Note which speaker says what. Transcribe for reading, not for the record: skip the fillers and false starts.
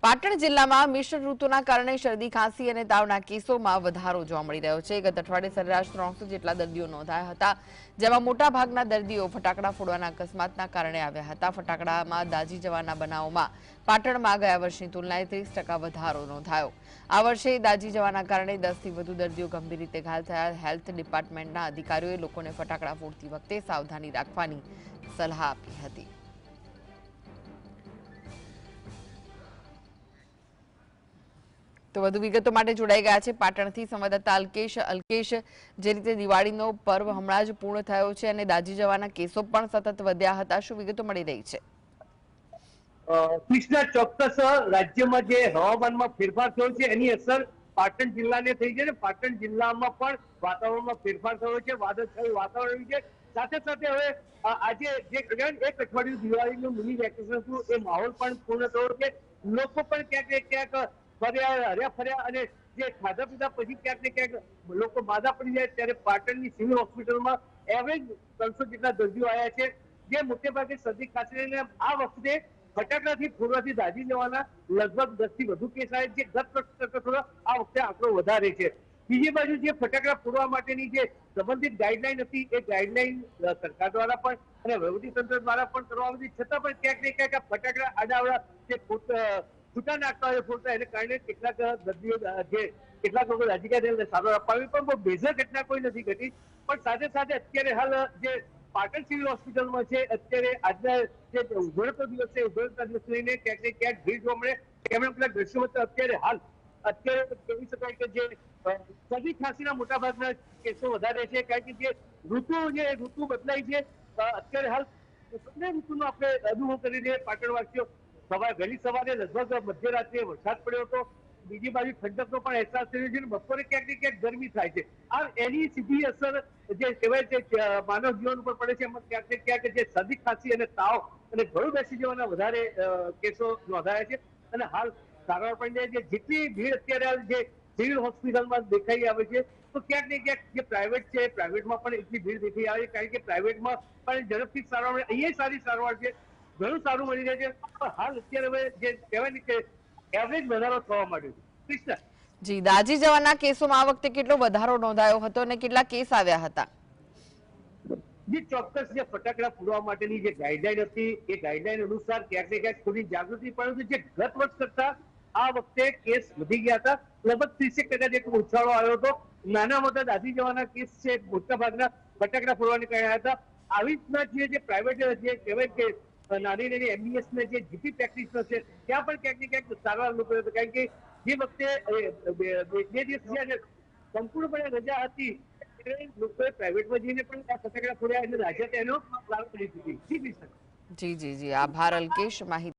Speaker 1: પાટણ જિલ્લામાં મિશ્ર ઋતુના કારણે શરદી ખાંસી અને તાવના કેસોમાં વધારો જોવા મળી રહ્યો છે। ગત અઠવાડિયે સરેરાશ 300 જેટલા દર્દીઓ નોંધાયા હતા, જેમાં મોટાભાગના દર્દીઓ ફટાકડા ફોડવાના અકસ્માતના કારણે આવ્યા હતા। ફટાકડામાં દાઝી જવાના બનાવોમાં પાટણમાં ગયા વર્ષની તુલનાએ 30% વધારો નોંધાયો। આ વર્ષે દાઝી જવાના કારણે 10થી વધુ દર્દીઓ ગંભીર રીતે ઘાયલ થયા। હેલ્થ ડિપાર્ટમેન્ટના અધિકારીઓએ લોકોને ફટાકડા ફોડતી વખતે સાવધાની રાખવાની સલાહ આપી હતી। તો વધુ વિગતો માટે જોડાઈ ગયા છે પાટણથી સંવાદદાતા અલ્કેશ। જે રીતે દિવાળીનો પર્વ હમણાં જ પૂર્ણ થયો છે અને દાઝી જવાના કેસો પણ સતત વધ્યા હતા, શું વિગતો મળી રહી છે?
Speaker 2: કૃષ્ણા, ચોક્કસ રાજ્યમાં જે હવામાનમાં ફેરફાર થયો છે એની અસર પાટણ જિલ્લાને થઈ છે ને પાટણ જિલ્લામાં પણ વાતાવરણમાં ફેરફાર થયો છે, વાદળછાયું વાતાવરણ છે। સાથે સાથે હવે આજે જે એક અઠવાડિયું દિવાળીનું મિની વેકેશન હતું એ માહોલ પણ પૂર્ણ થયો છે। લોકો પણ ક્યાંક ને ક્યાંક હર્યા ફર્યા અને જે ખાધા પીધા પછી ક્યાંક ને ક્યાંક લોકો માદા પડી જાય ત્યારે પાટણની સિવિલ હોસ્પિટલમાં એવરેજ 300 જેટલા દર્દીઓ આવ્યા છે, જે મોટે ભાગે શરદી ખાંસીને આ વખતે ફટાકડાથી ફોડવાથી દાઝી જવાના લગભગ 10 થી વધુ કેસ આવે છે। ગત વર્ષ કરતા થોડો આ વખતે આંકડો વધારે છે। બીજી બાજુ જે ફટાકડા ફોડવા માટેની જે સંબંધિત ગાઈડલાઈન હતી એ ગાઈડલાઈન સરકાર દ્વારા પણ અને વહીવટીતંત્ર દ્વારા પણ કરવામાં આવી, છતાં પણ ક્યાંક ને ક્યાંક આ ફટાકડા આડાવડા જે છૂટા નાખતા હોય ફોડતા એને કારણે કેટલાક દર્દીઓ જે કેટલાક લોકો દાઝી ગયા સારવાર અપાવી, પણ બહુ મેજર ઘટના કોઈ નથી ઘટી। પણ સાથે સાથે અત્યારે હાલ જે પાટણ સિવિલ હોસ્પિટલમાં છે અત્યારે આજના જે ઉઘડતો દિવસ છે ઉઘડતા દિવસ લઈને ક્યાંક ને ક્યાંક ભીડ જોવા મળે। એમણે પેલા દ્રશ્યો અત્યારે કહી શકાય કે જે શરદી ખાંસીના મોટા ભાગના કેસો વધારે છે, કારણ કે જે ઋતુ બદલાય છે અત્યારે હાલ બંને ઋતુનો આપણે અનુભવ કરી રહીએ પાટણવાસીઓ। વહેલી સવારે લગભગ મધ્યરાત્રિએ વરસાદ પડ્યો હતો, બીજી બાજુ ઠંડકનો પણ અહેસાસ થયો છે, બપોરે ક્યાંક ને ક્યાંક ગરમી થાય છે। આ એની સીધી અસર જે કહેવાય છે માનવ જીવન ઉપર પડે છે। એમાં ક્યાંક ને ક્યાંક જે શરદી ખાંસી અને તાવ અને ગળું બેસી જવાના વધારે કેસો નોંધાયા છે અને હાલ સારવાર પણ જાય છે। જેટલી ભીડ અત્યારે જે સિવિલ હોસ્પિટલમાં દેખાઈ આવે છે તો ક્યાંક ને ક્યાંક જે પ્રાઇવેટ છે પ્રાઇવેટમાં પણ એટલી ભીડ દેખાઈ આવે છે, કારણ કે પ્રાઇવેટમાં પણ ઝડપથી સારવાર મળે, અહીંયા સારી સારવાર છે, ઘણું સારું મળી રહે છે। પણ હાલ અત્યારે હવે જે કહેવાય ને કે એવરેજ વધારો થવા માંડ્યો છે। કૃષ્ણ
Speaker 1: જી, દાઝી જવાના કેસોમાં આ વખતે કેટલો વધારો નોંધાયો હતો અને કેટલા કેસ આવ્યા હતા?
Speaker 2: જે ચોક્કસ જે ફટાકડા ફોડવા માટેની જે ગાઈડલાઈન હતી એ ગાઈડલાઈન અનુસાર ક્યાંક ને ક્યાંક થોડી જાગૃતિ, પરંતુ જે ગત વર્ષ કરતા આ વખતે કેસ વધી ગયા હતા। લગભગ 30% જેટલો ઉછાળો આવ્યો હતો। નાના મોટા દાઝી જવાના કેસ છે મોટા ભાગના ફટાકડા ફોડવાને કારણે આવ્યા હતા। આવી રીતના જે પ્રાઇવેટ જે કહેવાય કે નાની નાની એમબીબીએસ ને જે જીપી પ્રેક્ટિશનર છે ત્યાં પણ ક્યાંક ને ક્યાંક સારવાર લોકો, કારણ કે જે વખતે બે દિવસ સંપૂર્ણપણે રજા હતી લોકોએ પ્રાઇવેટમાં જઈને પણ આ ફટાકડા ફોડ્યા એટલે રાજ્ય તેનો લાભ કરી દીધી।
Speaker 1: જી, આભાર અલ્કેશ માહિતી